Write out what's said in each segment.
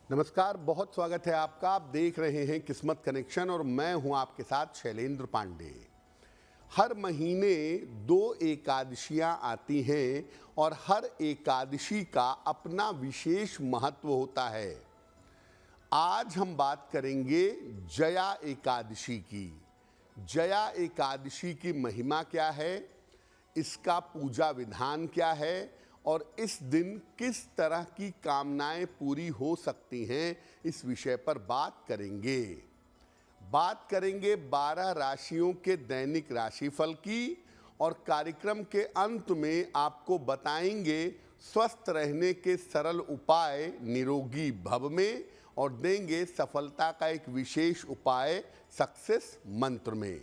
नमस्कार, बहुत स्वागत है आपका। आप देख रहे हैं किस्मत कनेक्शन और मैं हूं आपके साथ शैलेंद्र पांडे। हर महीने 2 एकादशियां आती हैं और हर एकादशी का अपना विशेष महत्व होता है। आज हम बात करेंगे जया एकादशी की। जया एकादशी की महिमा क्या है, इसका पूजा विधान क्या है और इस दिन किस तरह की कामनाएं पूरी हो सकती हैं, इस विषय पर बात करेंगे। बात करेंगे 12 राशियों के दैनिक राशिफल की और कार्यक्रम के अंत में आपको बताएंगे स्वस्थ रहने के सरल उपाय निरोगी भव में और देंगे सफलता का एक विशेष उपाय सक्सेस मंत्र में।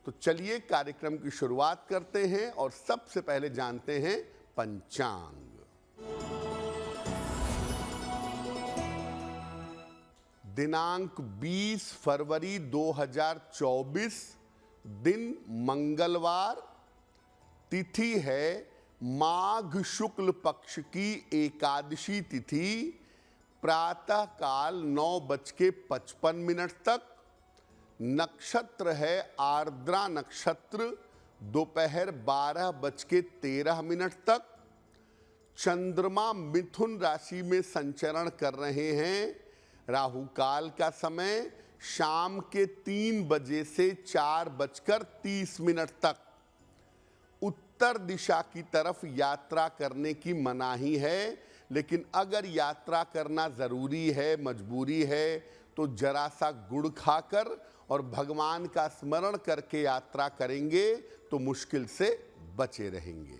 तो चलिए कार्यक्रम की शुरुआत करते हैं और सबसे पहले जानते हैं पंचांग। दिनांक 20 फरवरी 2024, दिन मंगलवार, तिथि है माघ शुक्ल पक्ष की एकादशी तिथि, प्रातः काल 9:55 तक। नक्षत्र है आर्द्रा नक्षत्र, दोपहर 12:13 तक। चंद्रमा मिथुन राशि में संचरण कर रहे हैं। राहु काल का समय शाम के 3 बजे से 4:30 तक। उत्तर दिशा की तरफ यात्रा करने की मनाही है, लेकिन अगर यात्रा करना जरूरी है, मजबूरी है, तो जरा सा गुड़ खाकर और भगवान का स्मरण करके यात्रा करेंगे तो मुश्किल से बचे रहेंगे।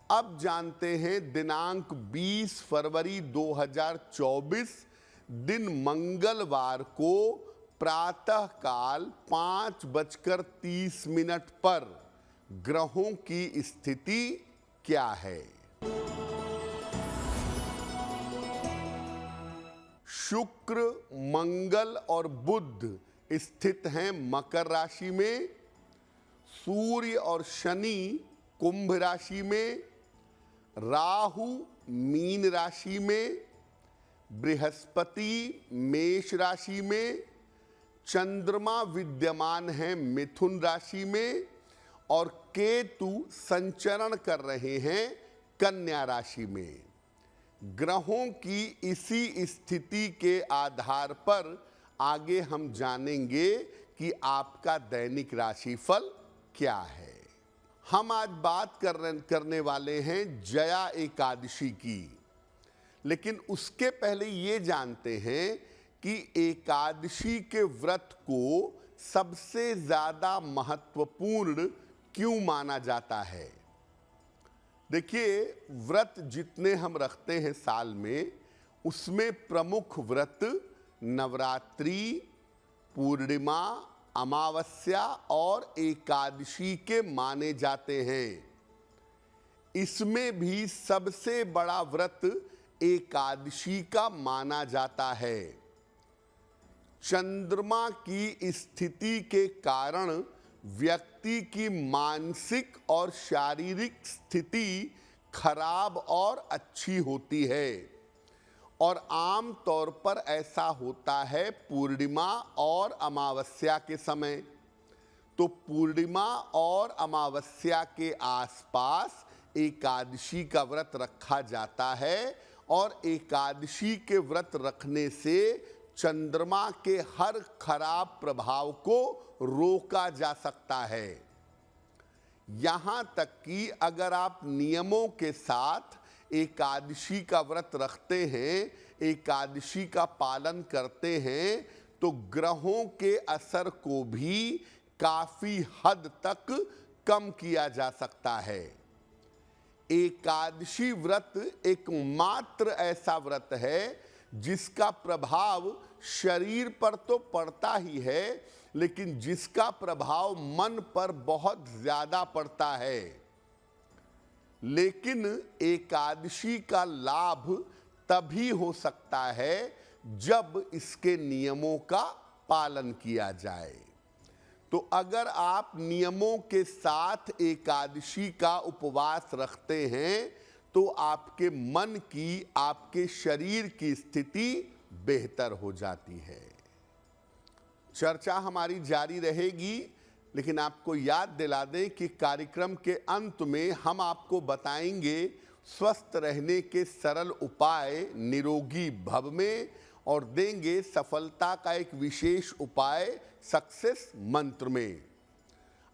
अब जानते हैं दिनांक 20 फरवरी 2024, दिन मंगलवार को प्रातः काल 5:30 पर ग्रहों की स्थिति क्या है। शुक्र, मंगल और बुध स्थित हैं मकर राशि में। सूर्य और शनि कुंभ राशि में। राहु मीन राशि में। बृहस्पति मेष राशि में। चंद्रमा विद्यमान है मिथुन राशि में और केतु संचरण कर रहे हैं कन्या राशि में। ग्रहों की इसी स्थिति के आधार पर आगे हम जानेंगे कि आपका दैनिक राशिफल क्या है। हम आज बात करने वाले हैं जया एकादशी की, लेकिन उसके पहले ये जानते हैं कि एकादशी के व्रत को सबसे ज्यादा महत्वपूर्ण क्यों माना जाता है। देखिए, व्रत जितने हम रखते हैं साल में, उसमें प्रमुख व्रत नवरात्रि, पूर्णिमा, अमावस्या और एकादशी के माने जाते हैं। इसमें भी सबसे बड़ा व्रत एकादशी का माना जाता है। चंद्रमा की स्थिति के कारण व्यक्ति की मानसिक और शारीरिक स्थिति खराब और अच्छी होती है और आम तौर पर ऐसा होता है पूर्णिमा और अमावस्या के समय। तो पूर्णिमा और अमावस्या के आसपास एकादशी का व्रत रखा जाता है और एकादशी के व्रत रखने से चंद्रमा के हर खराब प्रभाव को रोका जा सकता है। यहां तक कि अगर आप नियमों के साथ एकादशी का व्रत रखते हैं, एकादशी का पालन करते हैं, तो ग्रहों के असर को भी काफी हद तक कम किया जा सकता है। एकादशी व्रत एकमात्र ऐसा व्रत है जिसका प्रभाव शरीर पर तो पड़ता ही है, लेकिन जिसका प्रभाव मन पर बहुत ज्यादा पड़ता है। लेकिन एकादशी का लाभ तभी हो सकता है जब इसके नियमों का पालन किया जाए। तो अगर आप नियमों के साथ एकादशी का उपवास रखते हैं तो आपके मन की, आपके शरीर की स्थिति बेहतर हो जाती है। चर्चा हमारी जारी रहेगी, लेकिन आपको याद दिला दें कि कार्यक्रम के अंत में हम आपको बताएंगे स्वस्थ रहने के सरल उपाय निरोगी भव में, और देंगे सफलता का एक विशेष उपाय सक्सेस मंत्र में।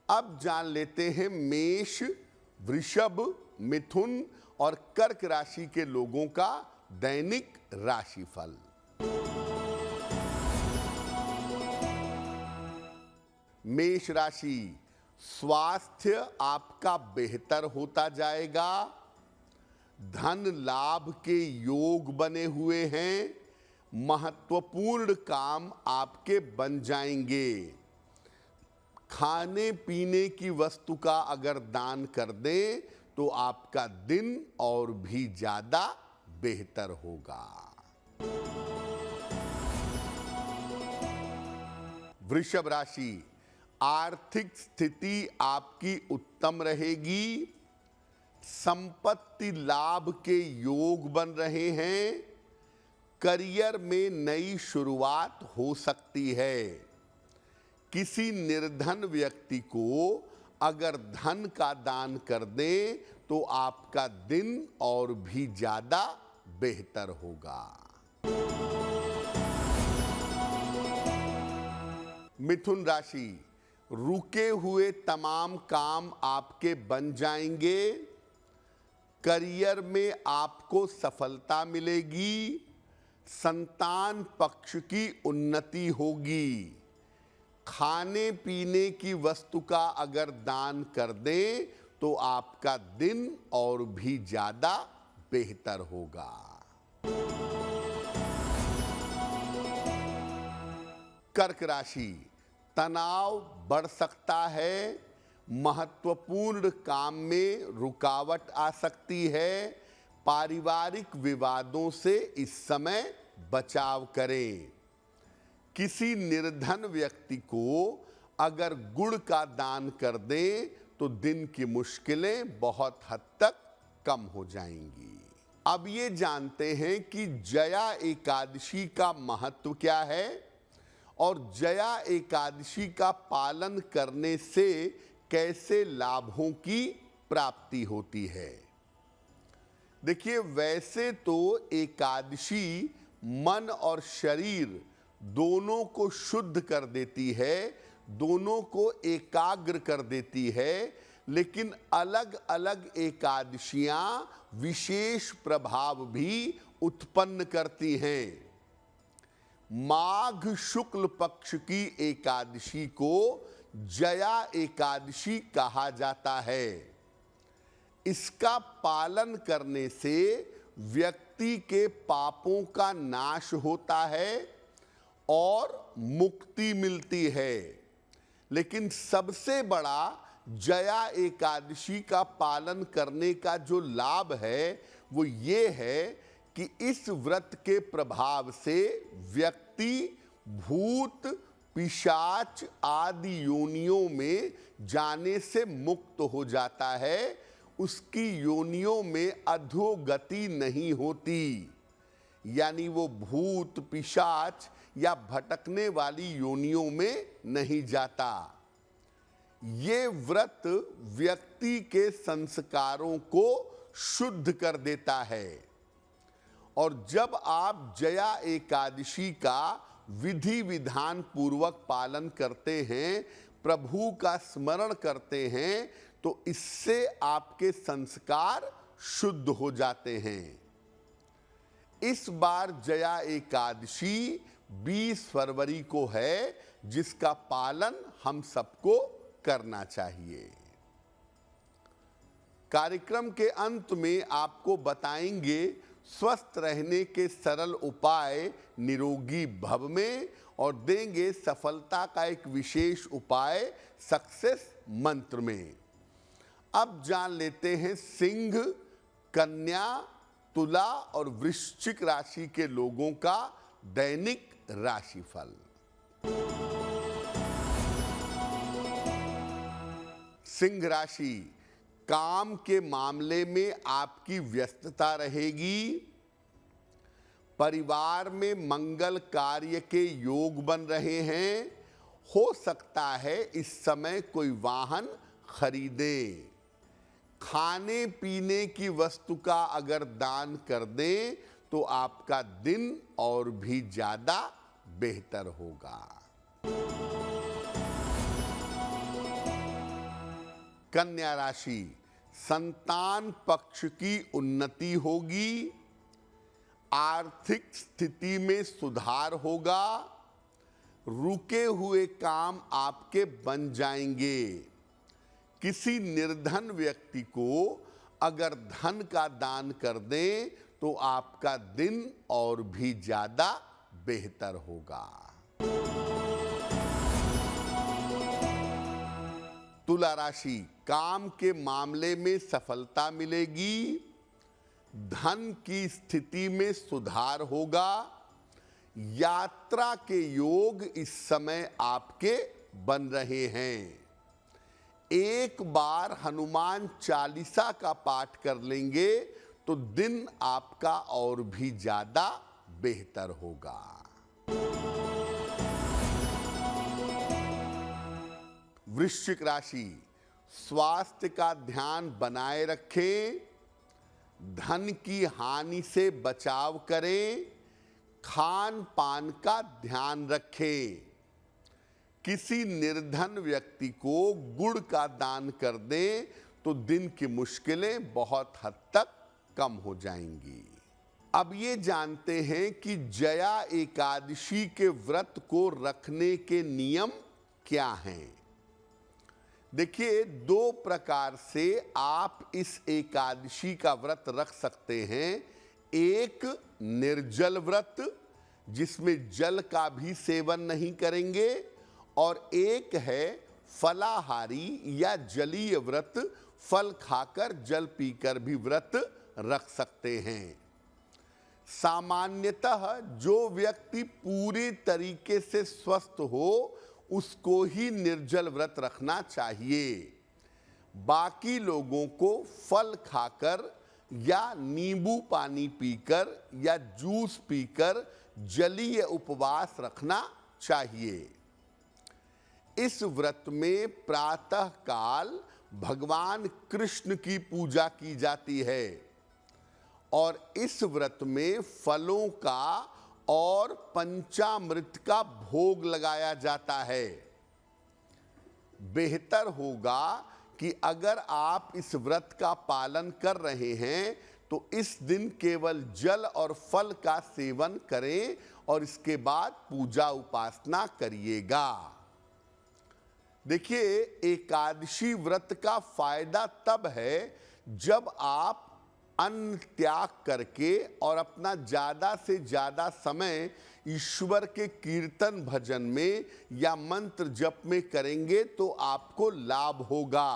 अब जान लेते हैं मेष, वृषभ, मिथुन और कर्क राशि के लोगों का दैनिक राशिफल। मेष राशि, स्वास्थ्य आपका बेहतर होता जाएगा। धन लाभ के योग बने हुए हैं। महत्वपूर्ण काम आपके बन जाएंगे। खाने पीने की वस्तु का अगर दान कर दें तो आपका दिन और भी ज्यादा बेहतर होगा। वृषभ राशि, आर्थिक स्थिति आपकी उत्तम रहेगी। संपत्ति लाभ के योग बन रहे हैं। करियर में नई शुरुआत हो सकती है। किसी निर्धन व्यक्ति को अगर धन का दान कर दें तो आपका दिन और भी ज्यादा बेहतर होगा। मिथुन राशि, रुके हुए तमाम काम आपके बन जाएंगे। करियर में आपको सफलता मिलेगी। संतान पक्ष की उन्नति होगी। खाने पीने की वस्तु का अगर दान कर दें तो आपका दिन और भी ज्यादा बेहतर होगा। कर्क राशि, तनाव बढ़ सकता है। महत्वपूर्ण काम में रुकावट आ सकती है। पारिवारिक विवादों से इस समय बचाव करें। किसी निर्धन व्यक्ति को अगर गुड़ का दान कर दें तो दिन की मुश्किलें बहुत हद तक कम हो जाएंगी। अब ये जानते हैं कि जया एकादशी का महत्व क्या है और जया एकादशी का पालन करने से कैसे लाभों की प्राप्ति होती है। देखिए, वैसे तो एकादशी मन और शरीर दोनों को शुद्ध कर देती है, दोनों को एकाग्र कर देती है, लेकिन अलग अलग एकादशियां विशेष प्रभाव भी उत्पन्न करती हैं। माघ शुक्ल पक्ष की एकादशी को जया एकादशी कहा जाता है। इसका पालन करने से व्यक्ति के पापों का नाश होता है और मुक्ति मिलती है। लेकिन सबसे बड़ा जया एकादशी का पालन करने का जो लाभ है वो ये है कि इस व्रत के प्रभाव से व्यक्ति भूत, पिशाच आदि योनियों में जाने से मुक्त हो जाता है। उसकी योनियों में अधोगति नहीं होती, यानी वो भूत, पिशाच या भटकने वाली योनियों में नहीं जाता। ये व्रत व्यक्ति के संस्कारों को शुद्ध कर देता है। और जब आप जया एकादशी का विधि विधान पूर्वक पालन करते हैं, प्रभु का स्मरण करते हैं, तो इससे आपके संस्कार शुद्ध हो जाते हैं। इस बार जया एकादशी 20 फरवरी को है, जिसका पालन हम सबको करना चाहिए। कार्यक्रम के अंत में आपको बताएंगे स्वस्थ रहने के सरल उपाय निरोगी भव में, और देंगे सफलता का एक विशेष उपाय सक्सेस मंत्र में। अब जान लेते हैं सिंह, कन्या, तुला और वृश्चिक राशि के लोगों का दैनिक राशिफल। सिंह राशि, काम के मामले में आपकी व्यस्तता रहेगी। परिवार में मंगल कार्य के योग बन रहे हैं। हो सकता है इस समय कोई वाहन खरीदें। खाने पीने की वस्तु का अगर दान कर दें तो आपका दिन और भी ज्यादा बेहतर होगा। कन्या राशि, संतान पक्ष की उन्नति होगी। आर्थिक स्थिति में सुधार होगा। रुके हुए काम आपके बन जाएंगे। किसी निर्धन व्यक्ति को अगर धन का दान कर दें तो आपका दिन और भी ज्यादा बेहतर होगा। तुला राशि, काम के मामले में सफलता मिलेगी। धन की स्थिति में सुधार होगा। यात्रा के योग इस समय आपके बन रहे हैं। एक बार हनुमान चालीसा का पाठ कर लेंगे तो दिन आपका और भी ज्यादा बेहतर होगा। वृश्चिक राशि, स्वास्थ्य का ध्यान बनाए रखें। धन की हानि से बचाव करें। खान पान का ध्यान रखें। किसी निर्धन व्यक्ति को गुड़ का दान कर दें तो दिन की मुश्किलें बहुत हद तक कम हो जाएंगी। अब ये जानते हैं कि जया एकादशी के व्रत को रखने के नियम क्या हैं। देखिए, दो प्रकार से आप इस एकादशी का व्रत रख सकते हैं। एक निर्जल व्रत, जिसमें जल का भी सेवन नहीं करेंगे, और एक है फलाहारी या जलीय व्रत, फल खाकर जल पीकर भी व्रत रख सकते हैं। सामान्यतः जो व्यक्ति पूरी तरीके से स्वस्थ हो उसको ही निर्जल व्रत रखना चाहिए। बाकी लोगों को फल खाकर या नींबू पानी पीकर या जूस पीकर जलीय उपवास रखना चाहिए। इस व्रत में प्रातः काल भगवान कृष्ण की पूजा की जाती है और इस व्रत में फलों का और पंचामृत का भोग लगाया जाता है। बेहतर होगा कि अगर आप इस व्रत का पालन कर रहे हैं तो इस दिन केवल जल और फल का सेवन करें और इसके बाद पूजा उपासना करिएगा। देखिए, एकादशी व्रत का फायदा तब है जब आप अन्न त्याग करके और अपना ज्यादा से ज्यादा समय ईश्वर के कीर्तन भजन में या मंत्र जप में करेंगे तो आपको लाभ होगा।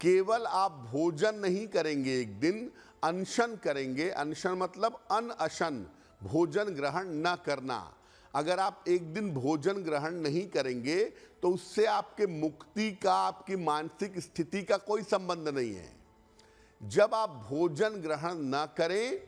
केवल आप भोजन नहीं करेंगे, एक दिन अनशन करेंगे। अनशन मतलब अनशन, भोजन ग्रहण न करना। अगर आप एक दिन भोजन ग्रहण नहीं करेंगे तो उससे आपके मुक्ति का, आपकी मानसिक स्थिति का कोई संबंध नहीं है। जब आप भोजन ग्रहण न करें,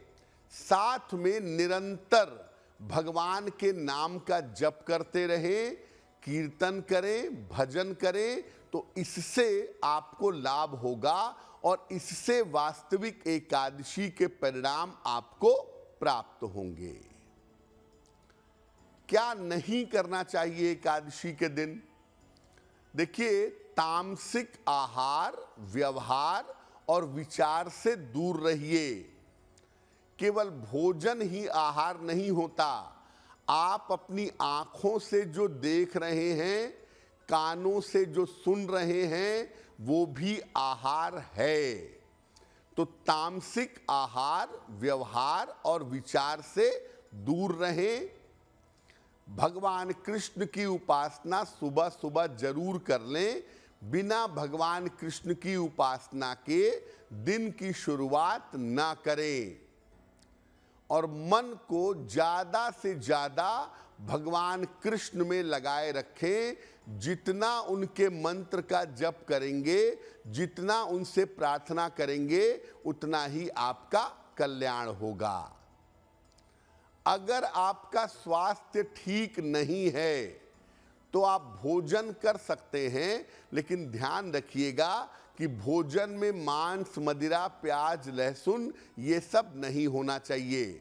साथ में निरंतर भगवान के नाम का जप करते रहें, कीर्तन करें, भजन करें, तो इससे आपको लाभ होगा और इससे वास्तविक एकादशी के परिणाम आपको प्राप्त होंगे। क्या नहीं करना चाहिए एकादशी के दिन? देखिए, तामसिक आहार, व्यवहार और विचार से दूर रहिए। केवल भोजन ही आहार नहीं होता। आप अपनी आंखों से जो देख रहे हैं, कानों से जो सुन रहे हैं, वो भी आहार है। तो तामसिक आहार, व्यवहार और विचार से दूर रहें। भगवान कृष्ण की उपासना सुबह सुबह जरूर कर लें। बिना भगवान कृष्ण की उपासना के दिन की शुरुआत ना करें और मन को ज्यादा से ज्यादा भगवान कृष्ण में लगाए रखें। जितना उनके मंत्र का जप करेंगे, जितना उनसे प्रार्थना करेंगे, उतना ही आपका कल्याण होगा। अगर आपका स्वास्थ्य ठीक नहीं है तो आप भोजन कर सकते हैं, लेकिन ध्यान रखिएगा कि भोजन में मांस, मदिरा, प्याज, लहसुन ये सब नहीं होना चाहिए।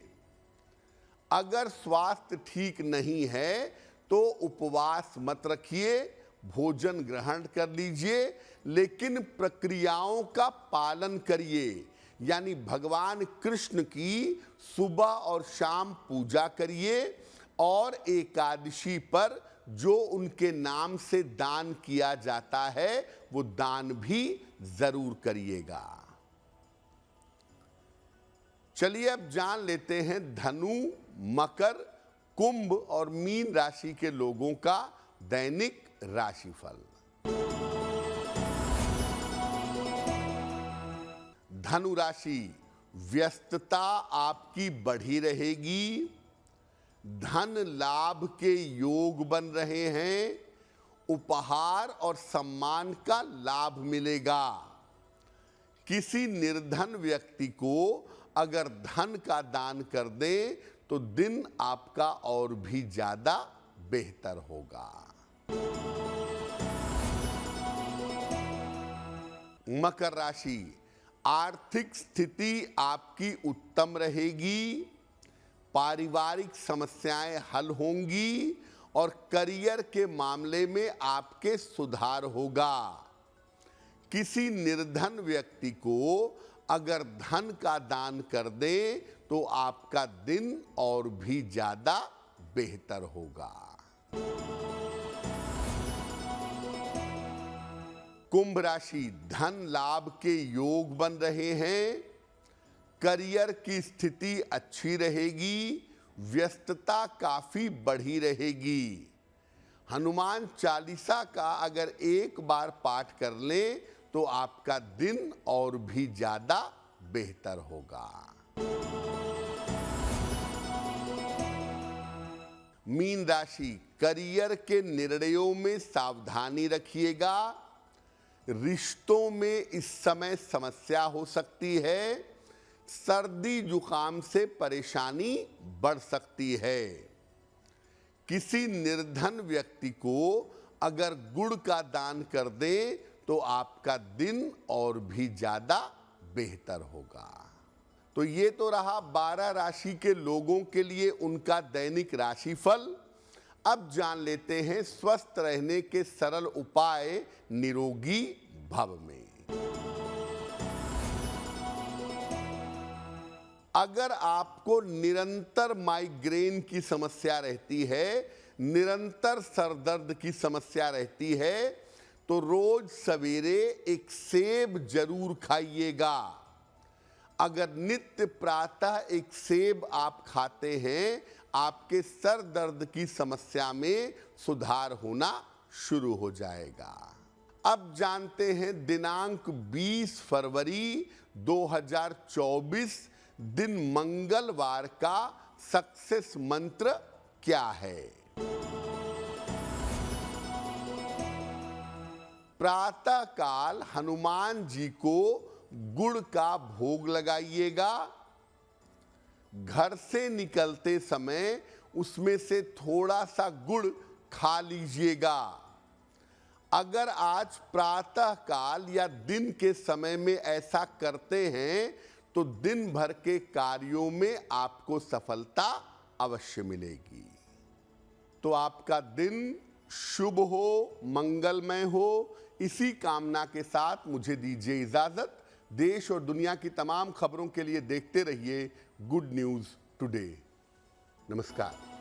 अगर स्वास्थ्य ठीक नहीं है तो उपवास मत रखिए, भोजन ग्रहण कर लीजिए, लेकिन प्रक्रियाओं का पालन करिए। यानी भगवान कृष्ण की सुबह और शाम पूजा करिए और एकादशी पर जो उनके नाम से दान किया जाता है वो दान भी जरूर करिएगा। चलिए अब जान लेते हैं धनु, मकर, कुंभ और मीन राशि के लोगों का दैनिक राशिफल। धनु राशि, व्यस्तता आपकी बढ़ी रहेगी, धन लाभ के योग बन रहे हैं, उपहार और सम्मान का लाभ मिलेगा। किसी निर्धन व्यक्ति को अगर धन का दान कर दें तो दिन आपका और भी ज्यादा बेहतर होगा। मकर राशि, आर्थिक स्थिति आपकी उत्तम रहेगी, पारिवारिक समस्याएं हल होंगी और करियर के मामले में आपके सुधार होगा। किसी निर्धन व्यक्ति को अगर धन का दान कर दें तो आपका दिन और भी ज्यादा बेहतर होगा। कुंभ राशि, धन लाभ के योग बन रहे हैं, करियर की स्थिति अच्छी रहेगी, व्यस्तता काफी बढ़ी रहेगी। हनुमान चालीसा का अगर एक बार पाठ कर लें तो आपका दिन और भी ज्यादा बेहतर होगा। मीन राशि, करियर के निर्णयों में सावधानी रखिएगा, रिश्तों में इस समय समस्या हो सकती है, सर्दी जुकाम से परेशानी बढ़ सकती है। किसी निर्धन व्यक्ति को अगर गुड़ का दान कर दें तो आपका दिन और भी ज्यादा बेहतर होगा। तो ये तो रहा 12 राशि के लोगों के लिए उनका दैनिक राशिफल। अब जान लेते हैं स्वस्थ रहने के सरल उपाय निरोगी भव में। अगर आपको निरंतर माइग्रेन की समस्या रहती है, निरंतर सरदर्द की समस्या रहती है, तो रोज सवेरे एक सेब जरूर खाइएगा। अगर नित्य प्रातः एक सेब आप खाते हैं, आपके सर दर्द की समस्या में सुधार होना शुरू हो जाएगा। अब जानते हैं दिनांक 20 फरवरी 2024 दिन मंगलवार का सक्सेस मंत्र क्या है। प्रातः काल हनुमान जी को गुड़ का भोग लगाइएगा। घर से निकलते समय उसमें से थोड़ा सा गुड़ खा लीजिएगा। अगर आज प्रातः काल या दिन के समय में ऐसा करते हैं तो दिन भर के कार्यों में आपको सफलता अवश्य मिलेगी। तो आपका दिन शुभ हो, मंगलमय हो, इसी कामना के साथ मुझे दीजिए इजाजत। देश और दुनिया की तमाम खबरों के लिए देखते रहिए गुड न्यूज़ टुडे। नमस्कार।